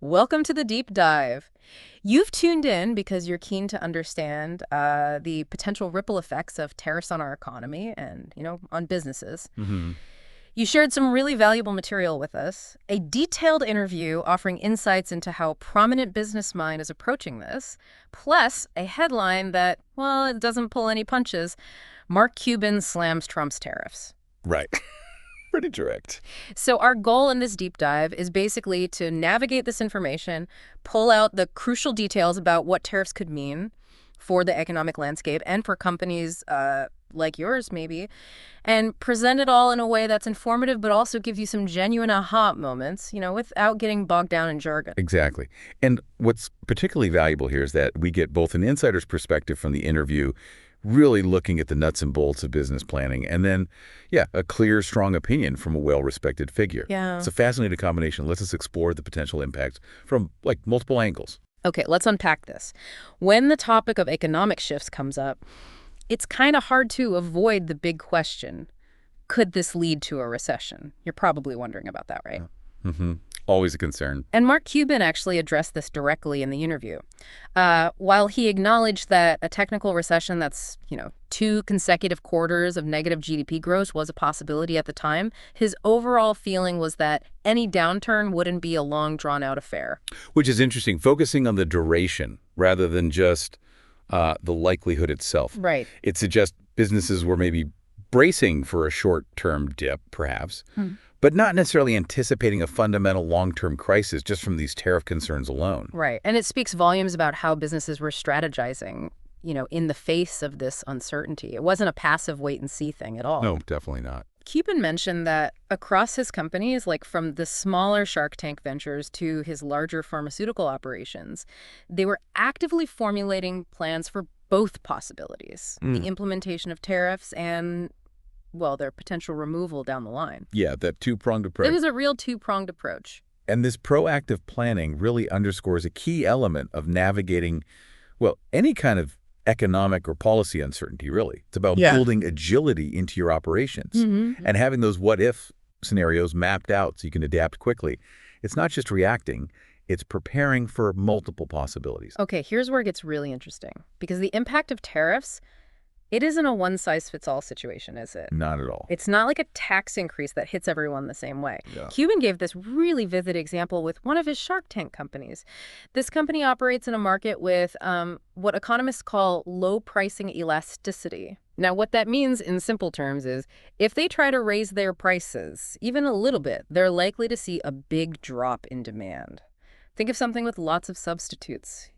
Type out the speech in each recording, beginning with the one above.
Welcome to the deep dive. You've tuned in because you're keen to understand the potential ripple effects of tariffs on our economy and, on businesses. Hmm. You shared some really valuable material with us, a detailed interview offering insights into how prominent business mind is approaching this, plus a headline that, well, it doesn't pull any punches. Mark Cuban slams Trump's tariffs. Right. Pretty direct. So our goal in this deep dive is basically to navigate this information, pull out the crucial details about what tariffs could mean for the economic landscape and for companies like yours, maybe, and present it all in a way that's informative but also gives you some genuine aha moments, without getting bogged down in jargon. Exactly. And what's particularly valuable here is that we get both an insider's perspective from the interview, really looking at the nuts and bolts of business planning, and then, yeah, a clear, strong opinion from a well-respected figure. Yeah. It's a fascinating combination. Let's just explore the potential impacts from, multiple angles. Okay, let's unpack this. When the topic of economic shifts comes up, it's kind of hard to avoid the big question. Could this lead to a recession? You're probably wondering about that, right? Hmm. Always a concern. And Mark Cuban actually addressed this directly in the interview. While he acknowledged that a technical recession that's, 2 consecutive quarters of negative GDP growth was a possibility at the time, his overall feeling was that any downturn wouldn't be a long, drawn-out affair. Which is interesting, focusing on the duration rather than just the likelihood itself. Right. It suggests businesses were maybe bracing for a short-term dip, perhaps, but not necessarily anticipating a fundamental long-term crisis just from these tariff concerns alone. Right. And it speaks volumes about how businesses were strategizing, in the face of this uncertainty. It wasn't a passive wait-and-see thing at all. No, definitely not. Cuban mentioned that across his companies, like from the smaller Shark Tank ventures to his larger pharmaceutical operations, they were actively formulating plans for both possibilities, the implementation of tariffs and, well, their potential removal down the line. Yeah, that two-pronged It approach. was a real two-pronged approach. And this proactive planning really underscores a key element of navigating, well, any kind of economic or policy uncertainty, really. It's about Yeah. building agility into your operations and having those what-if scenarios mapped out so you can adapt quickly. It's not just reacting, it's preparing for multiple possibilities. Okay, here's where it gets really interesting. Because the impact of tariffs, it isn't a one-size-fits-all situation, is it? Not at all. It's not like a tax increase that hits everyone the same way. Yeah. Cuban gave this really vivid example with one of his Shark Tank companies. This company operates in a market with what economists call low pricing elasticity. Now, what that means in simple terms is if they try to raise their prices even a little bit, they're likely to see a big drop in demand. Think of something with lots of substitutes.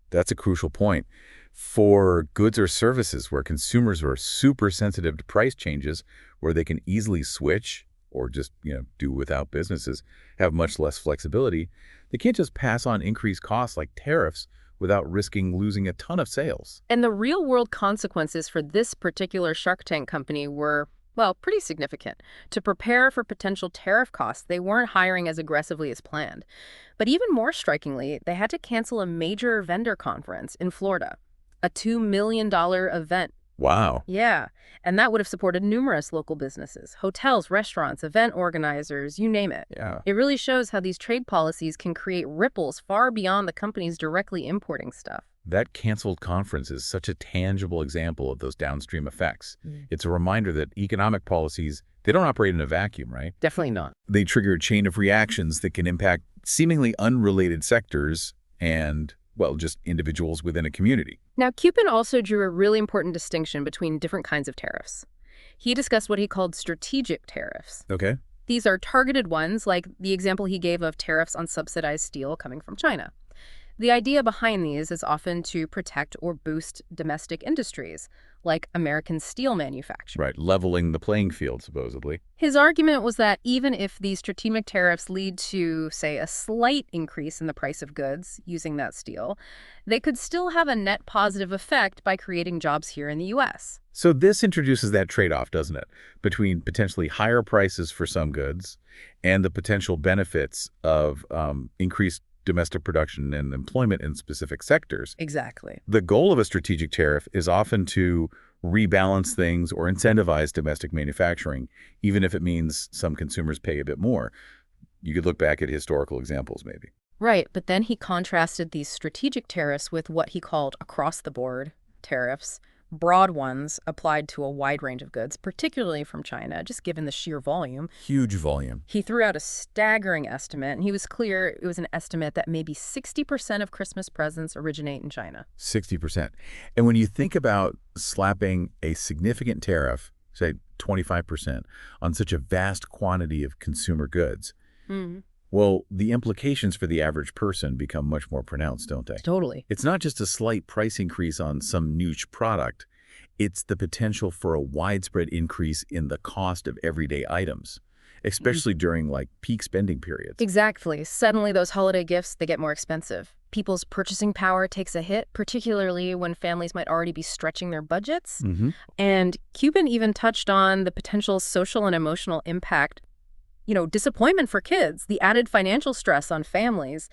That's a crucial point. For goods or services where consumers are super sensitive to price changes, where they can easily switch or just, do without businesses, have much less flexibility, they can't just pass on increased costs like tariffs without risking losing a ton of sales. And the real-world consequences for this particular Shark Tank company were, well, pretty significant. To prepare for potential tariff costs, they weren't hiring as aggressively as planned. But even more strikingly, they had to cancel a major vendor conference in Florida, a $2 million event. Wow. Yeah, and that would have supported numerous local businesses, hotels, restaurants, event organizers, you name it. Yeah. It really shows how these trade policies can create ripples far beyond the companies directly importing stuff. That canceled conference is such a tangible example of those downstream effects. It's a reminder that economic policies, they don't operate in a vacuum, right? Definitely not. They trigger a chain of reactions that can impact seemingly unrelated sectors and, well, just individuals within a community. Now, Cuban also drew a really important distinction between different kinds of tariffs. He discussed what he called strategic tariffs. Okay. These are targeted ones, like the example he gave of tariffs on subsidized steel coming from China. The idea behind these is often to protect or boost domestic industries, like American steel manufacturing. Right. Leveling the playing field, supposedly. His argument was that even if these strategic tariffs lead to, say, a slight increase in the price of goods using that steel, they could still have a net positive effect by creating jobs here in the U.S. So this introduces that trade-off, doesn't it, between potentially higher prices for some goods and the potential benefits of increased domestic production and employment in specific sectors. Exactly. The goal of a strategic tariff is often to rebalance things or incentivize domestic manufacturing, even if it means some consumers pay a bit more. You could look back at historical examples, maybe. Right, but then he contrasted these strategic tariffs with what he called across-the-board tariffs, broad ones applied to a wide range of goods, particularly from China, just given the sheer volume. Huge volume. He threw out a staggering estimate, and he was clear it was an estimate that maybe 60% of Christmas presents originate in China. 60%. And when you think about slapping a significant tariff, say 25%, on such a vast quantity of consumer goods, well, the implications for the average person become much more pronounced, don't they? Totally. It's not just a slight price increase on some niche product. It's the potential for a widespread increase in the cost of everyday items, especially during like peak spending periods. Exactly. Suddenly those holiday gifts, they get more expensive. People's purchasing power takes a hit, particularly when families might already be stretching their budgets. And Cuban even touched on the potential social and emotional impact, disappointment for kids, the added financial stress on families.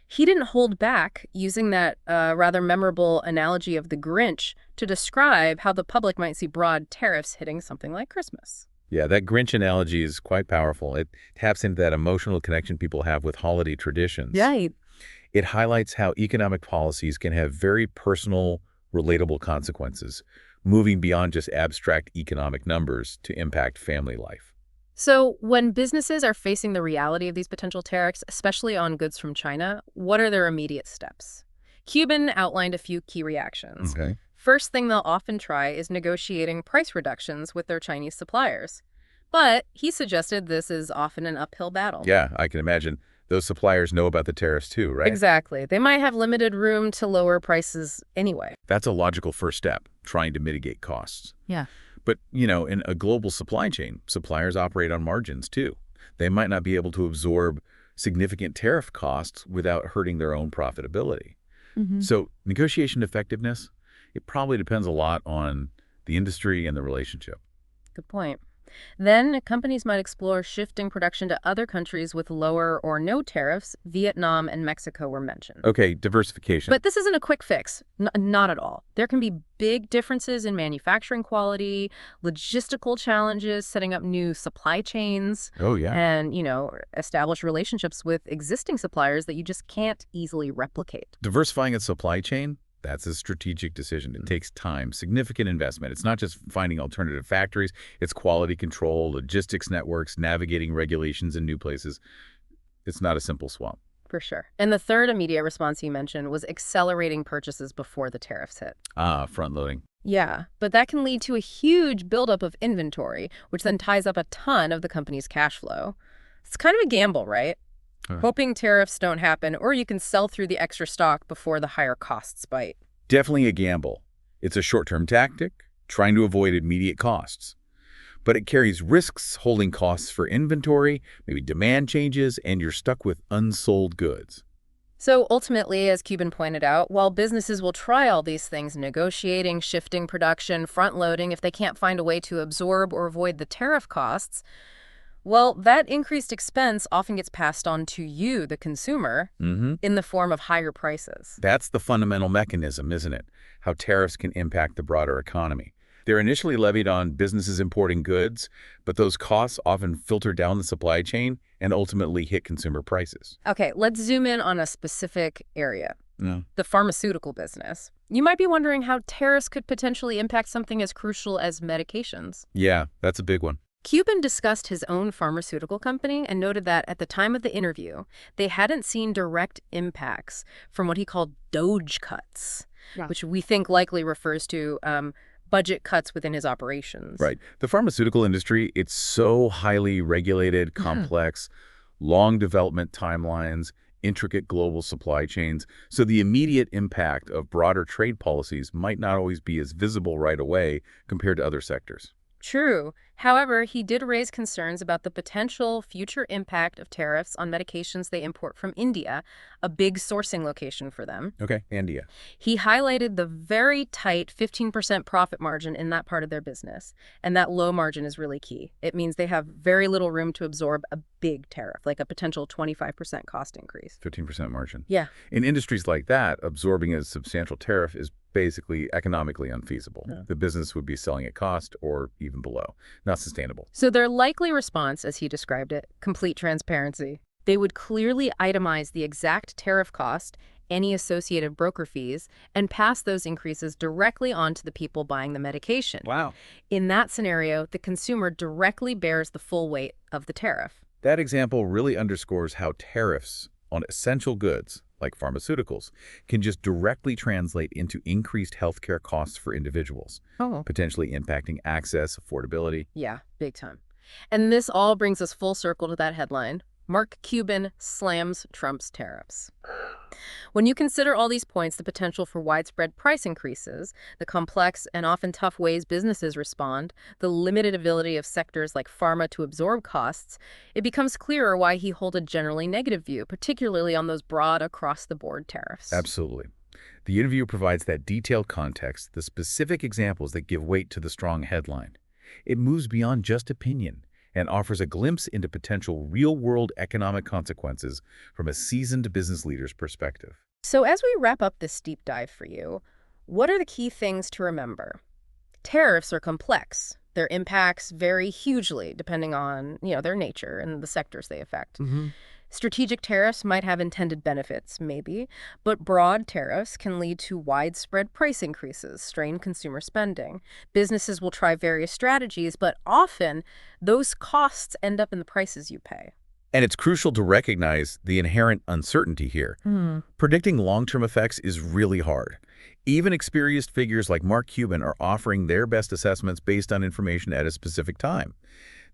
He didn't hold back, using that rather memorable analogy of the Grinch to describe how the public might see broad tariffs hitting something like Christmas. Yeah, that Grinch analogy is quite powerful. It taps into that emotional connection people have with holiday traditions. Right. It highlights how economic policies can have very personal, relatable consequences, moving beyond just abstract economic numbers to impact family life. So when businesses are facing the reality of these potential tariffs, especially on goods from China, what are their immediate steps? Cuban outlined a few key reactions. Okay. First thing they'll often try is negotiating price reductions with their Chinese suppliers. But he suggested this is often an uphill battle. Yeah, I can imagine. Those suppliers know about the tariffs too, right? Exactly. They might have limited room to lower prices anyway. That's a logical first step, trying to mitigate costs. Yeah. But, in a global supply chain, suppliers operate on margins too. They might not be able to absorb significant tariff costs without hurting their own profitability. So negotiation effectiveness, it probably depends a lot on the industry and the relationship. Good point. Then companies might explore shifting production to other countries with lower or no tariffs. Vietnam and Mexico were mentioned. Okay, diversification. But this isn't a quick fix. Not at all. There can be big differences in manufacturing quality, logistical challenges, setting up new supply chains, oh, yeah. and, establish relationships with existing suppliers that you just can't easily replicate. Diversifying a supply chain, that's a strategic decision. It takes time, significant investment. It's not just finding alternative factories. It's quality control, logistics networks, navigating regulations in new places. It's not a simple swap. For sure. And the third immediate response you mentioned was accelerating purchases before the tariffs hit. Front loading. Yeah, but that can lead to a huge buildup of inventory, which then ties up a ton of the company's cash flow. It's kind of a gamble, right? Hoping tariffs don't happen, or you can sell through the extra stock before the higher costs bite. Definitely a gamble. It's a short-term tactic, trying to avoid immediate costs. But it carries risks holding costs for inventory, maybe demand changes, and you're stuck with unsold goods. So ultimately, as Cuban pointed out, while businesses will try all these things, negotiating, shifting production, front-loading, if they can't find a way to absorb or avoid the tariff costs, well, that increased expense often gets passed on to you, the consumer, in the form of higher prices. That's the fundamental mechanism, isn't it? How tariffs can impact the broader economy. They're initially levied on businesses importing goods, but those costs often filter down the supply chain and ultimately hit consumer prices. Okay, let's zoom in on a specific area. No. The pharmaceutical business. You might be wondering how tariffs could potentially impact something as crucial as medications. Yeah, that's a big one. Cuban discussed his own pharmaceutical company and noted that at the time of the interview, they hadn't seen direct impacts from what he called DOGE cuts, which we think likely refers to budget cuts within his operations. Right. The pharmaceutical industry, it's so highly regulated, complex, long development timelines, intricate global supply chains. So the immediate impact of broader trade policies might not always be as visible right away compared to other sectors. True. However, he did raise concerns about the potential future impact of tariffs on medications they import from India, a big sourcing location for them. Okay, India. He highlighted the very tight 15% profit margin in that part of their business, and that low margin is really key. It means they have very little room to absorb a big tariff, like a potential 25% cost increase. 15% margin. Yeah. In industries like that, absorbing a substantial tariff is basically economically unfeasible. Yeah. The business would be selling at cost or even below. Not sustainable. So their likely response, as he described it, complete transparency. They would clearly itemize the exact tariff cost, any associated broker fees, and pass those increases directly on to the people buying the medication. Wow. In that scenario, the consumer directly bears the full weight of the tariff. That example really underscores how tariffs on essential goods, like pharmaceuticals, can just directly translate into increased healthcare costs for individuals, Oh. potentially impacting access, affordability. Yeah, big time. And this all brings us full circle to that headline. Mark Cuban slams Trump's tariffs. When you consider all these points, the potential for widespread price increases, the complex and often tough ways businesses respond, the limited ability of sectors like pharma to absorb costs, it becomes clearer why he holds a generally negative view, particularly on those broad across-the-board tariffs. Absolutely. The interview provides that detailed context, the specific examples that give weight to the strong headline. It moves beyond just opinion and offers a glimpse into potential real-world economic consequences from a seasoned business leader's perspective. So as we wrap up this deep dive for you, what are the key things to remember? Tariffs are complex. Their impacts vary hugely depending on, their nature and the sectors they affect. Strategic tariffs might have intended benefits, maybe, but broad tariffs can lead to widespread price increases, strain consumer spending. Businesses will try various strategies, but often those costs end up in the prices you pay. And it's crucial to recognize the inherent uncertainty here. Predicting long-term effects is really hard. Even experienced figures like Mark Cuban are offering their best assessments based on information at a specific time.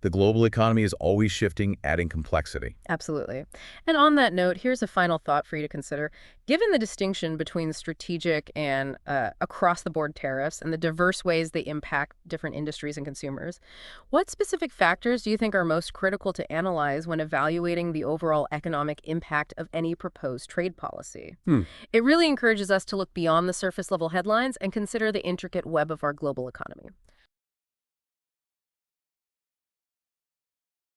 The global economy is always shifting, adding complexity. Absolutely. And on that note, here's a final thought for you to consider. Given the distinction between strategic and across-the-board tariffs and the diverse ways they impact different industries and consumers, what specific factors do you think are most critical to analyze when evaluating the overall economic impact of any proposed trade policy? It really encourages us to look beyond the surface-level headlines and consider the intricate web of our global economy.